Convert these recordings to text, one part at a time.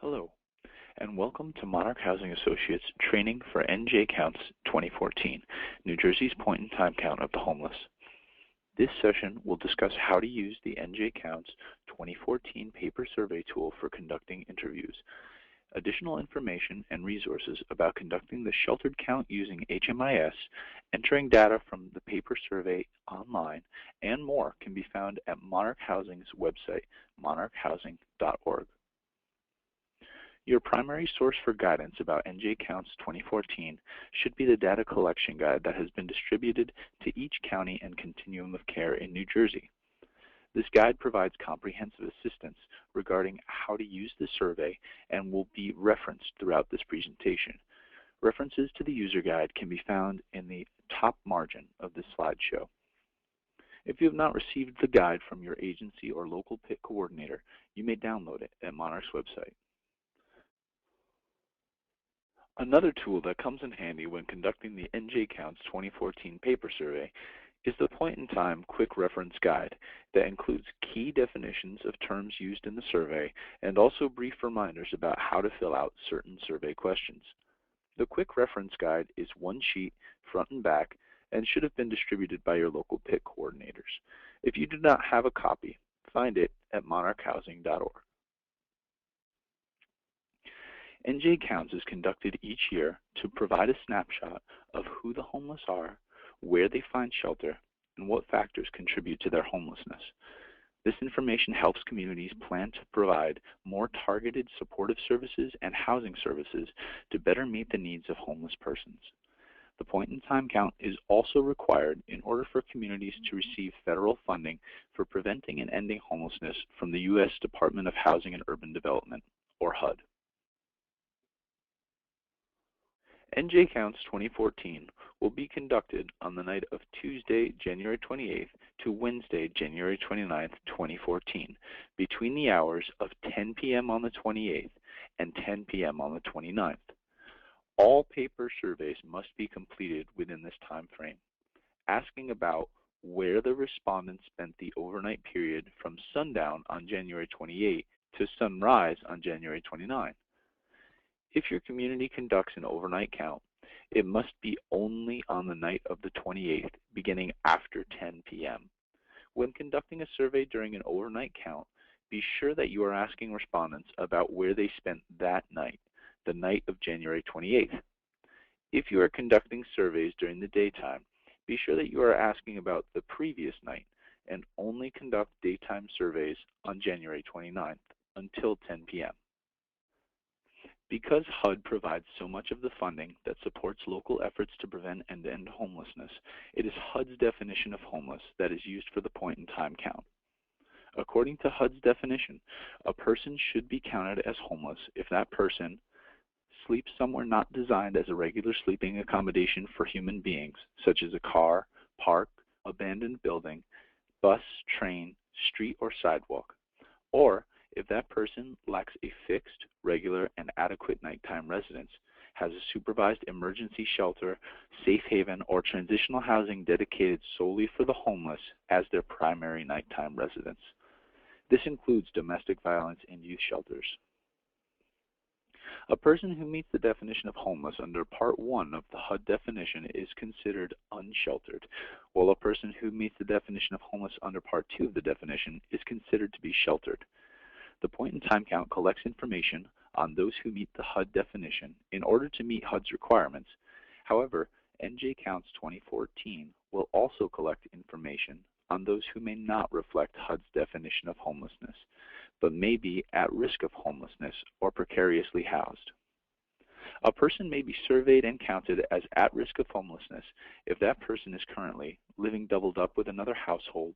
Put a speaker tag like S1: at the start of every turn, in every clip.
S1: Hello, and welcome to Monarch Housing Associates Training for NJ Counts 2014, New Jersey's point-in-time count of the homeless. This session will discuss how to use the NJ Counts 2014 paper survey tool for conducting interviews. Additional information and resources about conducting the sheltered count using HMIS, entering data from the paper survey online, and more can be found at Monarch Housing's website, monarchhousing.org. Your primary source for guidance about NJ Counts 2014 should be the data collection guide that has been distributed to each county and continuum of care in New Jersey. This guide provides comprehensive assistance regarding how to use the survey and will be referenced throughout this presentation. References to the user guide can be found in the top margin of this slideshow. If you have not received the guide from your agency or local PIT coordinator, you may download it at Monarch's website. Another tool that comes in handy when conducting the NJ Counts 2014 paper survey is the point-in-time quick reference guide that includes key definitions of terms used in the survey and also brief reminders about how to fill out certain survey questions. The quick reference guide is one sheet, front and back, and should have been distributed by your local PIT coordinators. If you do not have a copy, find it at monarchhousing.org. NJ Counts is conducted each year to provide a snapshot of who the homeless are, where they find shelter, and what factors contribute to their homelessness. This information helps communities plan to provide more targeted supportive services and housing services to better meet the needs of homeless persons. The point-in-time count is also required in order for communities to receive federal funding for preventing and ending homelessness from the U.S. Department of Housing and Urban Development, or HUD. NJ Counts 2014 will be conducted on the night of Tuesday, January 28th to Wednesday, January 29th, 2014, between the hours of 10 p.m. on the 28th and 10 p.m. on the 29th. All paper surveys must be completed within this time frame, asking about where the respondents spent the overnight period from sundown on January 28th to sunrise on January 29th. If your community conducts an overnight count, it must be only on the night of the 28th, beginning after 10 p.m. When conducting a survey during an overnight count, be sure that you are asking respondents about where they spent that night, the night of January 28th. If you are conducting surveys during the daytime, be sure that you are asking about the previous night and only conduct daytime surveys on January 29th until 10 p.m. Because HUD provides so much of the funding that supports local efforts to prevent and end homelessness, it is HUD's definition of homeless that is used for the point-in-time count. According to HUD's definition, a person should be counted as homeless if that person sleeps somewhere not designed as a regular sleeping accommodation for human beings, such as a car, park, abandoned building, bus, train, street, or sidewalk, or if that person lacks a fixed, regular, and adequate nighttime residence, has a supervised emergency shelter, safe haven, or transitional housing dedicated solely for the homeless as their primary nighttime residence. This includes domestic violence and youth shelters. A person who meets the definition of homeless under Part 1 of the HUD definition is considered unsheltered, while a person who meets the definition of homeless under Part 2 of the definition is considered to be sheltered. The point-in-time count collects information on those who meet the HUD definition in order to meet HUD's requirements. However, NJ Counts 2014 will also collect information on those who may not reflect HUD's definition of homelessness, but may be at risk of homelessness or precariously housed. A person may be surveyed and counted as at risk of homelessness if that person is currently living doubled up with another household,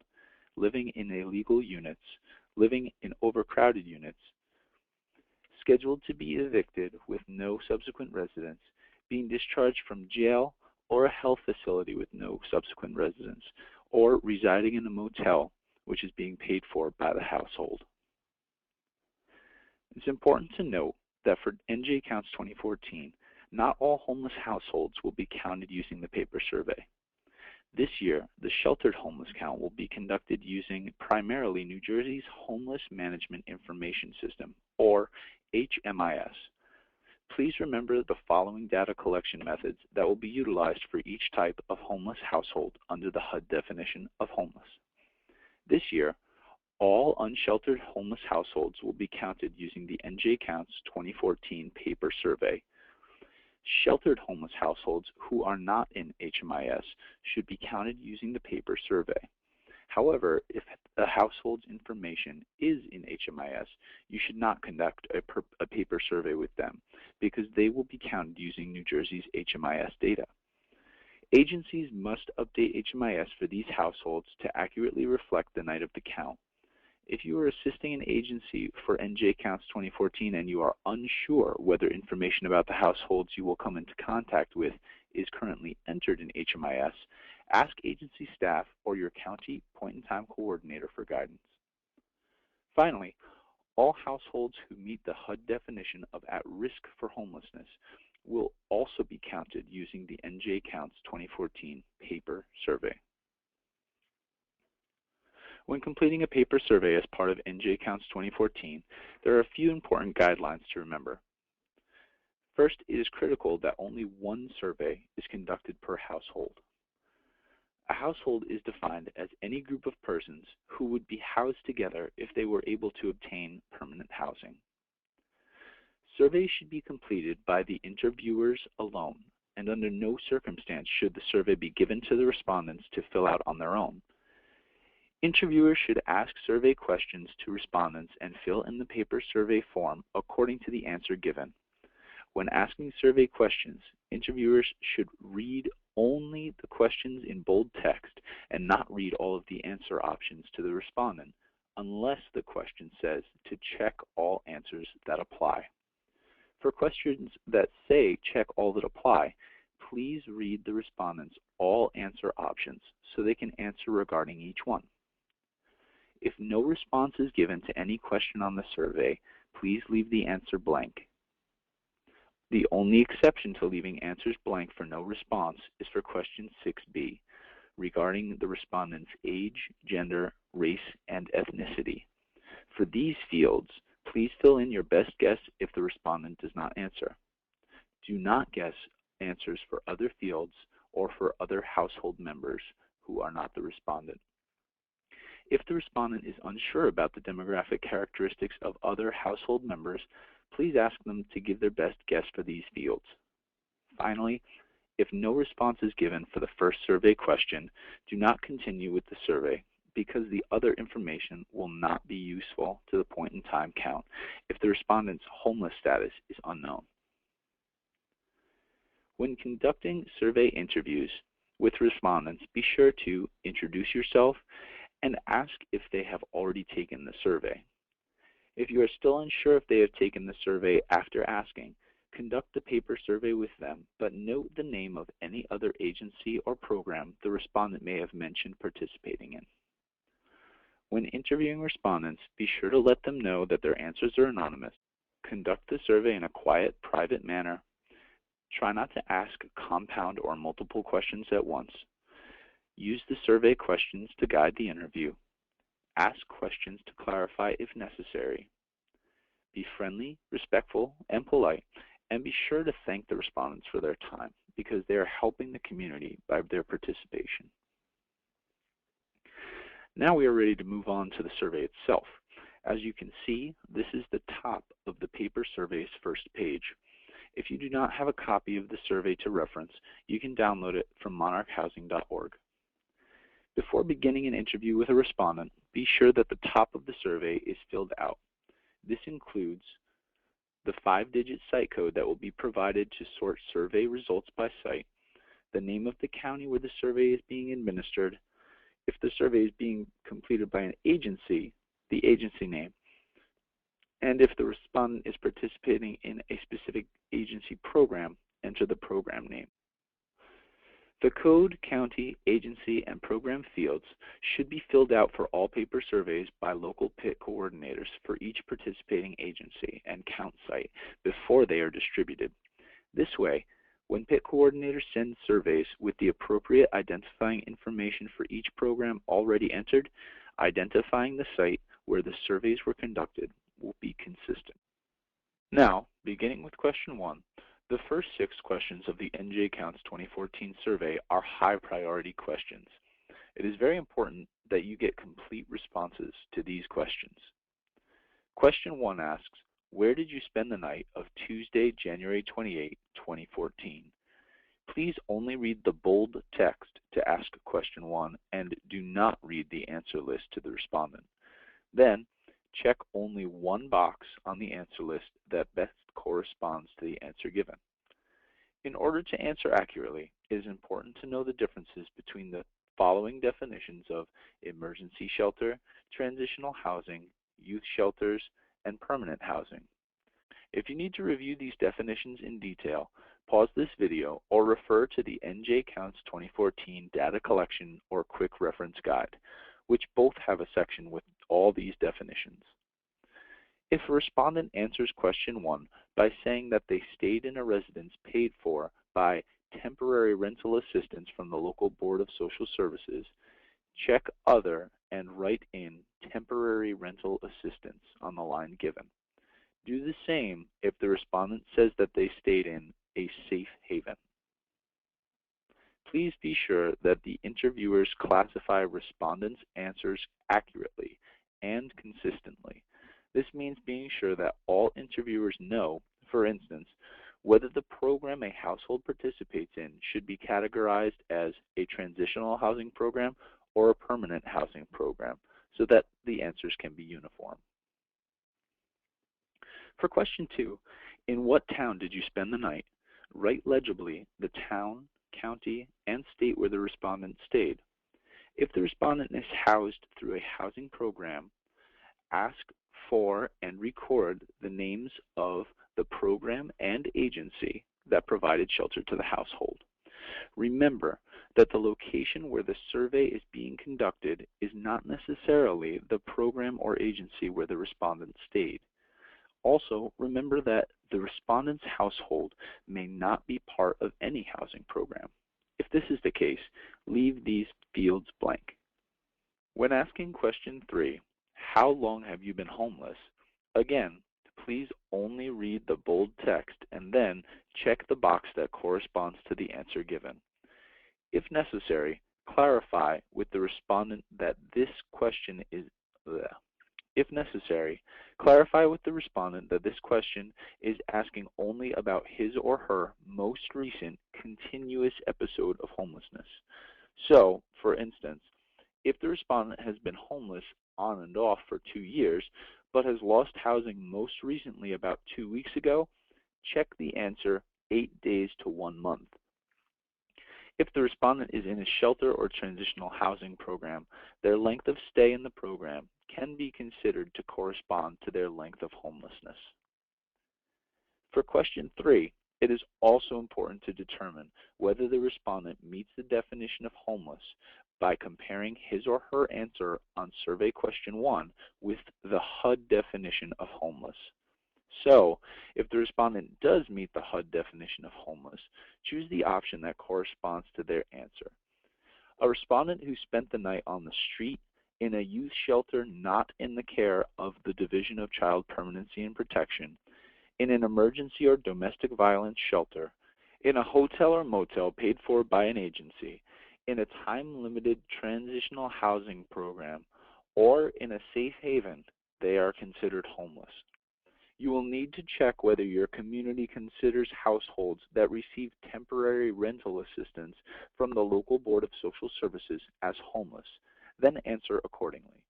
S1: living in illegal units, living in overcrowded units, scheduled to be evicted with no subsequent residence, being discharged from jail or a health facility with no subsequent residence, or residing in a motel which is being paid for by the household. It's important to note that for NJ Counts 2014, not all homeless households will be counted using the paper survey. This year, the sheltered homeless count will be conducted using primarily New Jersey's Homeless Management Information System, or HMIS. Please remember the following data collection methods that will be utilized for each type of homeless household under the HUD definition of homeless. This year, all unsheltered homeless households will be counted using the NJ Counts 2014 paper survey. Sheltered homeless households who are not in HMIS should be counted using the paper survey. However, if a household's information is in HMIS, you should not conduct a paper survey with them because they will be counted using New Jersey's HMIS data. Agencies must update HMIS for these households to accurately reflect the night of the count. If you are assisting an agency for NJ Counts 2014 and you are unsure whether information about the households you will come into contact with is currently entered in HMIS, ask agency staff or your county point-in-time coordinator for guidance. Finally, all households who meet the HUD definition of at risk for homelessness will also be counted using the NJ Counts 2014 paper survey. When completing a paper survey as part of NJ Counts 2014, there are a few important guidelines to remember. First, it is critical that only one survey is conducted per household. A household is defined as any group of persons who would be housed together if they were able to obtain permanent housing. Surveys should be completed by the interviewers alone, and under no circumstance should the survey be given to the respondents to fill out on their own. Interviewers should ask survey questions to respondents and fill in the paper survey form according to the answer given. When asking survey questions, interviewers should read only the questions in bold text and not read all of the answer options to the respondent unless the question says to check all answers that apply. For questions that say check all that apply, please read the respondent's all answer options so they can answer regarding each one. If no response is given to any question on the survey, please leave the answer blank. The only exception to leaving answers blank for no response is for question 6B, regarding the respondent's age, gender, race, and ethnicity. For these fields, please fill in your best guess if the respondent does not answer. Do not guess answers for other fields or for other household members who are not the respondent. If the respondent is unsure about the demographic characteristics of other household members, please ask them to give their best guess for these fields. Finally, if no response is given for the first survey question, do not continue with the survey because the other information will not be useful to the point-in-time count if the respondent's homeless status is unknown. When conducting survey interviews with respondents, be sure to introduce yourself and ask if they have already taken the survey. If you are still unsure if they have taken the survey after asking, conduct the paper survey with them, but note the name of any other agency or program the respondent may have mentioned participating in. When interviewing respondents, be sure to let them know that their answers are anonymous. Conduct the survey in a quiet, private manner. Try not to ask compound or multiple questions at once. Use the survey questions to guide the interview. Ask questions to clarify if necessary. Be friendly, respectful, and polite, and be sure to thank the respondents for their time because they are helping the community by their participation. Now we are ready to move on to the survey itself. As you can see, this is the top of the paper survey's first page. If you do not have a copy of the survey to reference, you can download it from monarchhousing.org. Before beginning an interview with a respondent, be sure that the top of the survey is filled out. This includes the 5-digit site code that will be provided to sort survey results by site, the name of the county where the survey is being administered, if the survey is being completed by an agency, the agency name, and if the respondent is participating in a specific agency program, enter the program name. The code, county, agency, and program fields should be filled out for all paper surveys by local PIT coordinators for each participating agency and count site before they are distributed. This way, When PIT coordinators send surveys with the appropriate identifying information for each program already entered, identifying the site where the surveys were conducted will be consistent. Now, beginning with question 1, the first 6 questions of the NJ Counts 2014 survey are high priority questions. It is very important that you get complete responses to these questions. Question 1 asks, where did you spend the night of Tuesday, January 28, 2014? Please only read the bold text to ask question 1 and do not read the answer list to the respondent. Then, check only one box on the answer list that best corresponds to the answer given. In order to answer accurately, it is important to know the differences between the following definitions of emergency shelter, transitional housing, youth shelters, and permanent housing. If you need to review these definitions in detail, pause this video or refer to the NJ Counts 2014 Data Collection or Quick Reference Guide, which both have a section with all these definitions. If a respondent answers question 1 by saying that they stayed in a residence paid for by temporary rental assistance from the local Board of Social Services, check Other and write in temporary rental assistance on the line given. Do the same if the respondent says that they stayed in a safe haven. Please be sure that the interviewers classify respondents' answers accurately and consistently. This means being sure that all interviewers know, for instance, whether the program a household participates in should be categorized as a transitional housing program or a permanent housing program, so that the answers can be uniform. For question 2, in what town did you spend the night? Write legibly the town, county, and state where the respondent stayed. If the respondent is housed through a housing program, ask for and record the names of the program and agency that provided shelter to the household. Remember that the location where the survey is being conducted is not necessarily the program or agency where the respondent stayed. Also, remember that the respondent's household may not be part of any housing program. If this is the case, leave these fields blank. When asking question 3, how long have you been homeless? Again, please only read the bold text and then check the box that corresponds to the answer given. If necessary, clarify with the respondent that this question is asking only about his or her most recent continuous episode of homelessness. So, for instance, if the respondent has been homeless on and off for 2 years, but has lost housing most recently about 2 weeks ago, check the answer 8 days to 1 month. If the respondent is in a shelter or transitional housing program, their length of stay in the program can be considered to correspond to their length of homelessness. For question 3, it is also important to determine whether the respondent meets the definition of homeless by comparing his or her answer on survey question 1 with the HUD definition of homeless. So, if the respondent does meet the HUD definition of homeless, choose the option that corresponds to their answer. A respondent who spent the night on the street, in a youth shelter not in the care of the Division of Child Permanency and Protection, in an emergency or domestic violence shelter, in a hotel or motel paid for by an agency, in a time-limited transitional housing program, or in a safe haven, they are considered homeless. You will need to check whether your community considers households that receive temporary rental assistance from the local Board of Social Services as homeless, then answer accordingly.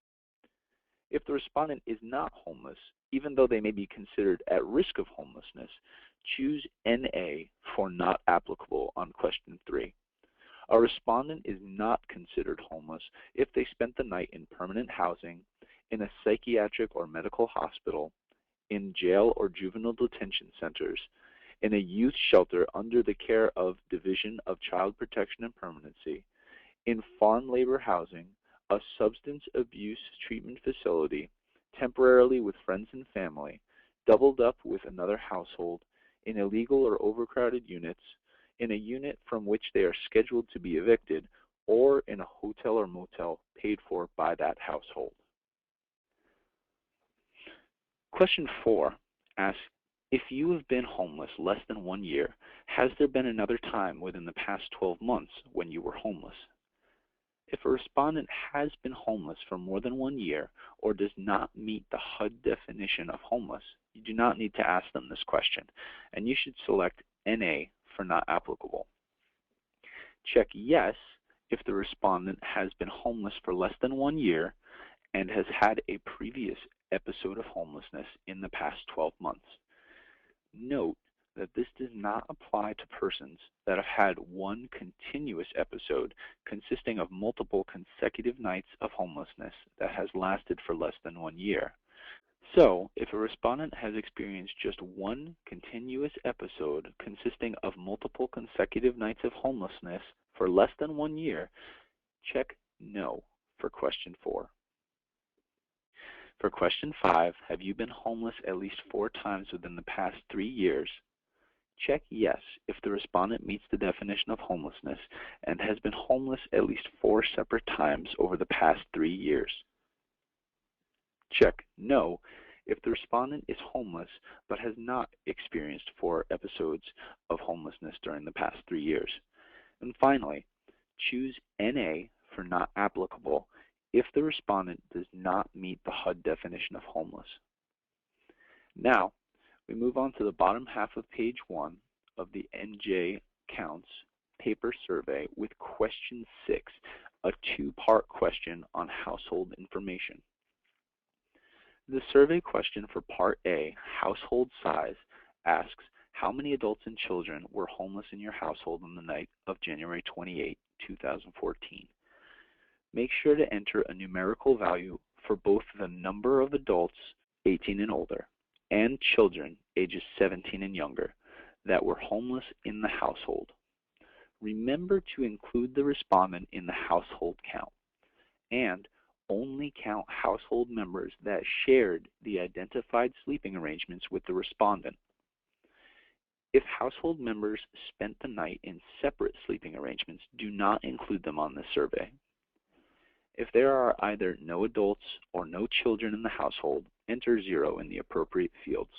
S1: If the respondent is not homeless, even though they may be considered at risk of homelessness, choose NA for not applicable on question 3. A respondent is not considered homeless if they spent the night in permanent housing, in a psychiatric or medical hospital, in jail or juvenile detention centers, in a youth shelter under the care of Division of Child Protection and Permanency, in farm labor housing, a substance abuse treatment facility, temporarily with friends and family, doubled up with another household, in illegal or overcrowded units, in a unit from which they are scheduled to be evicted, or in a hotel or motel paid for by that household. Question 4 asks, if you have been homeless less than 1 year, has there been another time within the past 12 months when you were homeless? If a respondent has been homeless for more than 1 year or does not meet the HUD definition of homeless, you do not need to ask them this question, and you should select NA for not applicable. Check yes if the respondent has been homeless for less than 1 year and has had a previous episode of homelessness in the past 12 months. Note that this does not apply to persons that have had one continuous episode consisting of multiple consecutive nights of homelessness that has lasted for less than 1 year. So, if a respondent has experienced just one continuous episode consisting of multiple consecutive nights of homelessness for less than 1 year, check no for question 4. For question 5, have you been homeless at least 4 times within the past 3 years? Check yes if the respondent meets the definition of homelessness and has been homeless at least 4 separate times over the past 3 years. Check no if the respondent is homeless but has not experienced 4 episodes of homelessness during the past 3 years. And finally, choose NA for not applicable if the respondent does not meet the HUD definition of homeless. Now, we move on to the bottom half of page 1 of the NJ Counts paper survey with question 6, a 2-part question on household information. The survey question for part A, household size, asks how many adults and children were homeless in your household on the night of January 28, 2014. Make sure to enter a numerical value for both the number of adults 18 and older and children ages 17 and younger that were homeless in the household. Remember to include the respondent in the household count and only count household members that shared the identified sleeping arrangements with the respondent. If household members spent the night in separate sleeping arrangements, do not include them on this survey. If there are either no adults or no children in the household, enter 0 in the appropriate fields.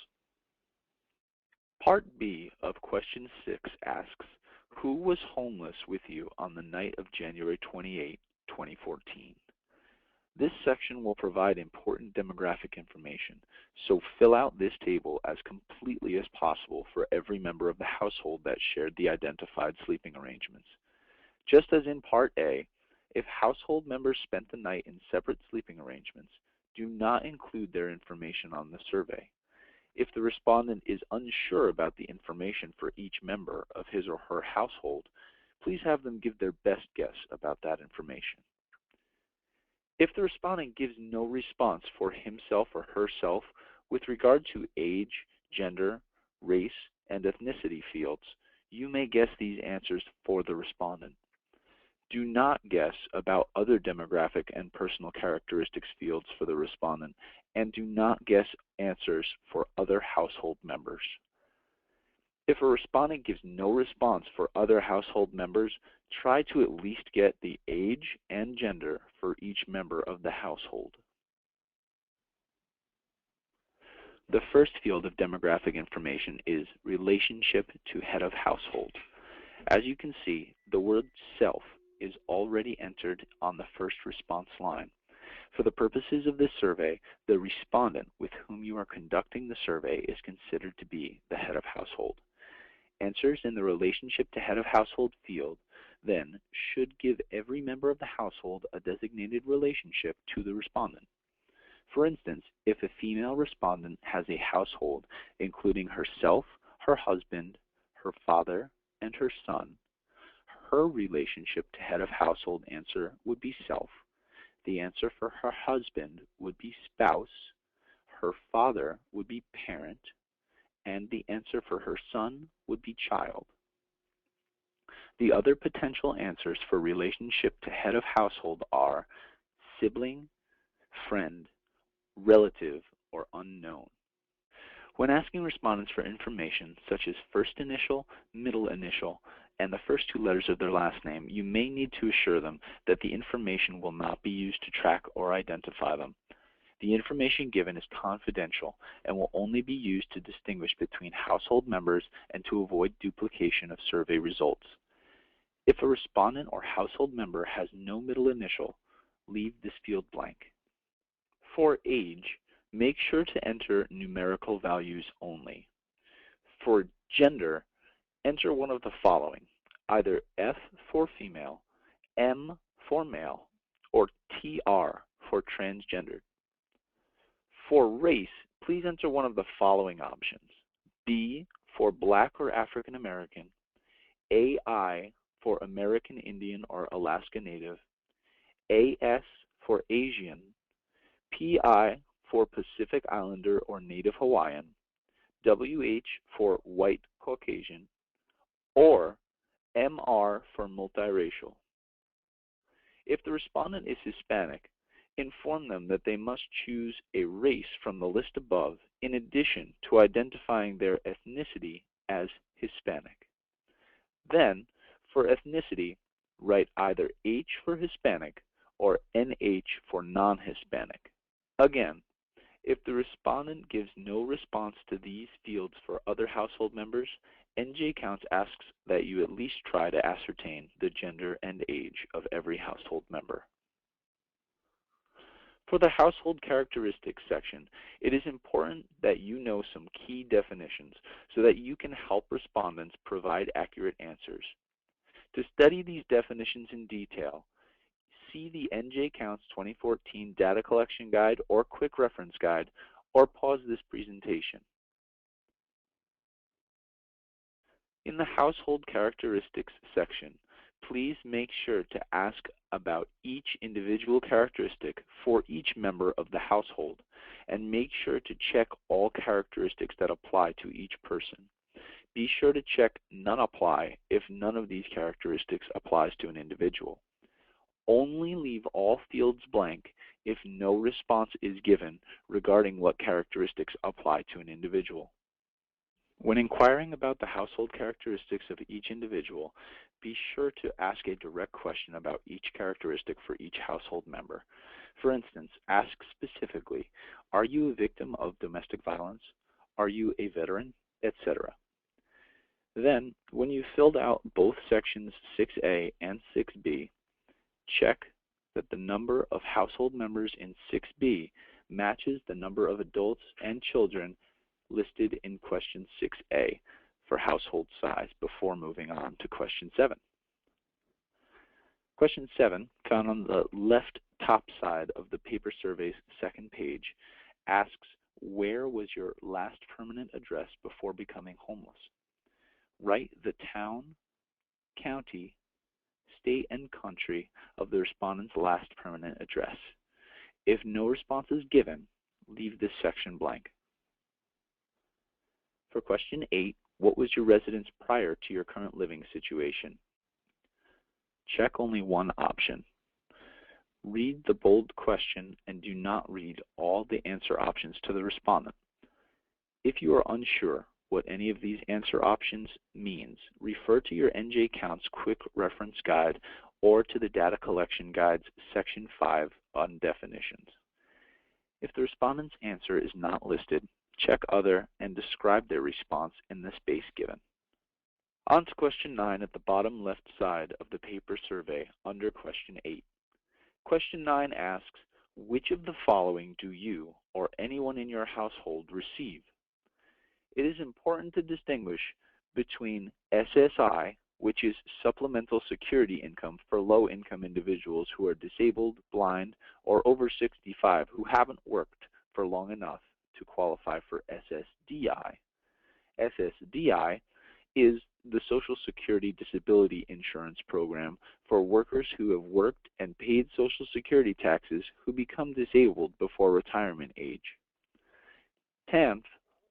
S1: Part B of question 6 asks, who was homeless with you on the night of January 28, 2014? This section will provide important demographic information, so fill out this table as completely as possible for every member of the household that shared the identified sleeping arrangements. Just as in Part A, if household members spent the night in separate sleeping arrangements, do not include their information on the survey. If the respondent is unsure about the information for each member of his or her household, please have them give their best guess about that information. If the respondent gives no response for himself or herself with regard to age, gender, race, and ethnicity fields, you may guess these answers for the respondent. Do not guess about other demographic and personal characteristics fields for the respondent, and do not guess answers for other household members. If a respondent gives no response for other household members, try to at least get the age and gender for each member of the household. The first field of demographic information is relationship to head of household. As you can see, the word self is already entered on the first response line. For the purposes of this survey, the respondent with whom you are conducting the survey is considered to be the head of household. Answers in the relationship to head of household field then should give every member of the household a designated relationship to the respondent. For instance, if a female respondent has a household including herself, her husband, her father, and her son, her relationship to head of household answer would be self. The answer for her husband would be spouse, her father would be parent, and the answer for her son would be child. The other potential answers for relationship to head of household are sibling, friend, relative, or unknown. When asking respondents for information such as first initial, middle initial, and the first two letters of their last name, you may need to assure them that the information will not be used to track or identify them. The information given is confidential and will only be used to distinguish between household members and to avoid duplication of survey results. If a respondent or household member has no middle initial, leave this field blank. For age, make sure to enter numerical values only. For gender, enter one of the following, either F for female, M for male, or TR for transgendered. For race, please enter one of the following options, B for Black or African American, AI for American Indian or Alaska Native, AS for Asian, PI for Pacific Islander or Native Hawaiian, WH for White Caucasian, or MR for multiracial. If the respondent is Hispanic, inform them that they must choose a race from the list above in addition to identifying their ethnicity as Hispanic. Then, for ethnicity, write either H for Hispanic or NH for non-Hispanic. Again, if the respondent gives no response to these fields for other household members, NJ Counts asks that you at least try to ascertain the gender and age of every household member. For the household characteristics section, it is important that you know some key definitions so that you can help respondents provide accurate answers. To study these definitions in detail, see the NJ Counts 2014 Data Collection Guide or Quick Reference Guide, or pause this presentation. In the Household Characteristics section, please make sure to ask about each individual characteristic for each member of the household, and make sure to check all characteristics that apply to each person. Be sure to check None Apply if none of these characteristics applies to an individual. Only leave all fields blank if no response is given regarding what characteristics apply to an individual. When inquiring about the household characteristics of each individual, be sure to ask a direct question about each characteristic for each household member. For instance, ask specifically, are you a victim of domestic violence? Are you a veteran? Etc. Then, when you've filled out both sections 6A and 6B, check that the number of household members in 6B matches the number of adults and children listed in question 6A for household size before moving on to question 7. Question 7, found on the left top side of the paper survey's second page, asks, where was your last permanent address before becoming homeless? Write the town, county, state, and country of the respondent's last permanent address. If no response is given, leave this section blank. For question 8, what was your residence prior to your current living situation? Check only one option. Read the bold question and do not read all the answer options to the respondent. If you are unsure what any of these answer options means, refer to your NJ Counts Quick Reference Guide or to the Data Collection Guide's Section 5 on definitions. If the respondent's answer is not listed, check Other and describe their response in the space given. On to question 9 at the bottom left side of the paper survey under question 8. Question 9 asks, which of the following do you or anyone in your household receive? It is important to distinguish between SSI, which is Supplemental Security Income for low-income individuals who are disabled, blind, or over 65 who haven't worked for long enough to qualify for SSDI. SSDI is the Social Security Disability Insurance Program for workers who have worked and paid Social Security taxes who become disabled before retirement age. TANF,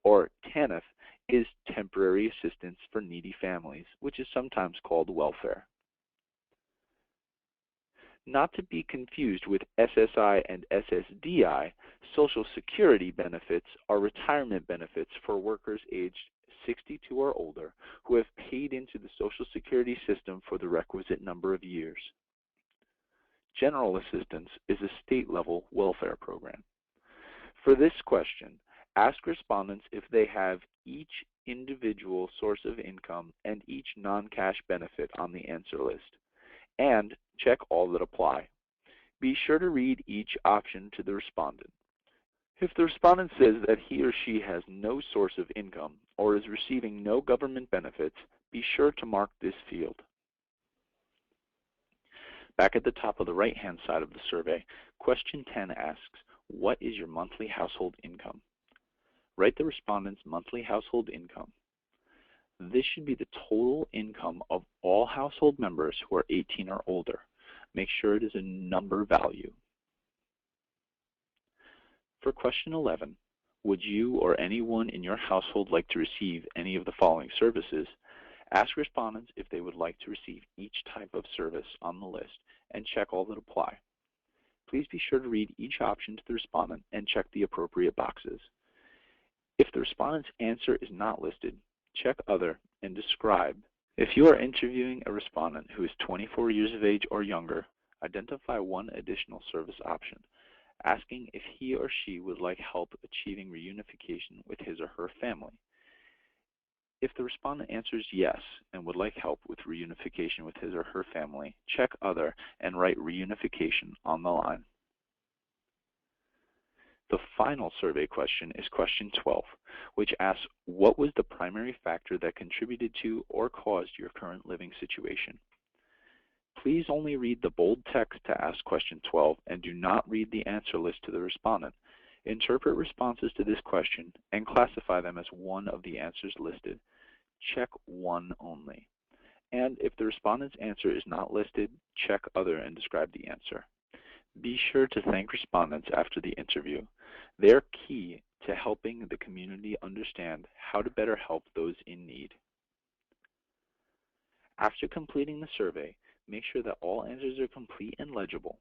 S1: or TANF, is Temporary Assistance for Needy Families, which is sometimes called welfare. Not to be confused with SSI and SSDI, Social Security benefits are retirement benefits for workers aged 62 or older who have paid into the Social Security system for the requisite number of years. General assistance is a state-level welfare program. For this question, ask respondents if they have each individual source of income and each non-cash benefit on the answer list, and check all that apply. Be sure to read each option to the respondent. If the respondent says that he or she has no source of income or is receiving no government benefits, be sure to mark this field. Back at the top of the right-hand side of the survey, question 10 asks, what is your monthly household income? Write the respondent's monthly household income. This should be the total income of all household members who are 18 or older. Make sure it is a number value. For question 11, would you or anyone in your household like to receive any of the following services? Ask respondents if they would like to receive each type of service on the list and check all that apply. Please be sure to read each option to the respondent and check the appropriate boxes. If the respondent's answer is not listed, check Other and describe. If you are interviewing a respondent who is 24 years of age or younger, identify one additional service option, asking if he or she would like help achieving reunification with his or her family. If the respondent answers yes and would like help with reunification with his or her family, check Other and write reunification on the line. The final survey question is question 12, which asks, what was the primary factor that contributed to or caused your current living situation? Please only read the bold text to ask question 12 and do not read the answer list to the respondent. Interpret responses to this question and classify them as one of the answers listed. Check one only. And if the respondent's answer is not listed, check Other and describe the answer. Be sure to thank respondents after the interview. They're key to helping the community understand how to better help those in need. After completing the survey, make sure that all answers are complete and legible.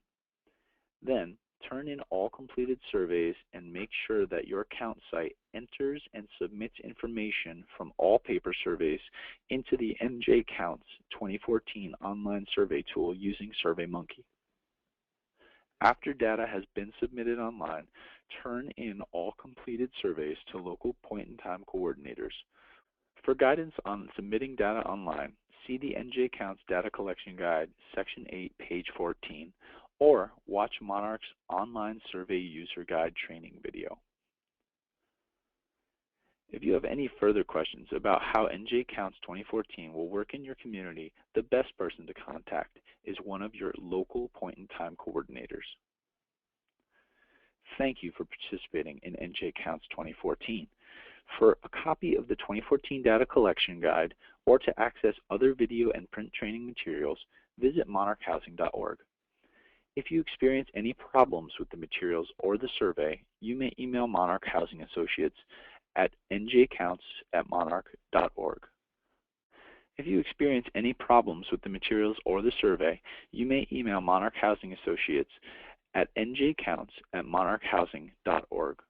S1: Then, turn in all completed surveys and make sure that your account site enters and submits information from all paper surveys into the NJ Counts 2014 online survey tool using SurveyMonkey. After data has been submitted online, turn in all completed surveys to local point-in-time coordinators. For guidance on submitting data online, see the NJ Counts Data Collection Guide, Section 8, page 14, or watch Monarch's online survey user guide training video. If you have any further questions about how NJ Counts 2014 will work in your community, the best person to contact is one of your local point-in-time coordinators. Thank you for participating in NJ Counts 2014. For a copy of the 2014 Data Collection Guide or to access other video and print training materials, visit monarchhousing.org. If you experience any problems with the materials or the survey, you may email Monarch Housing Associates at njcounts@monarch.org. If you experience any problems with the materials or the survey, you may email Monarch Housing Associates at njcounts@monarchhousing.org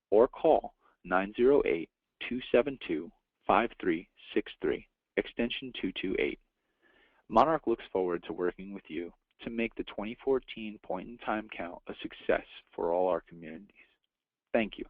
S1: or call 908-272-5363, extension 228. Monarch looks forward to working with you to make the 2014 point-in-time count a success for all our communities. Thank you.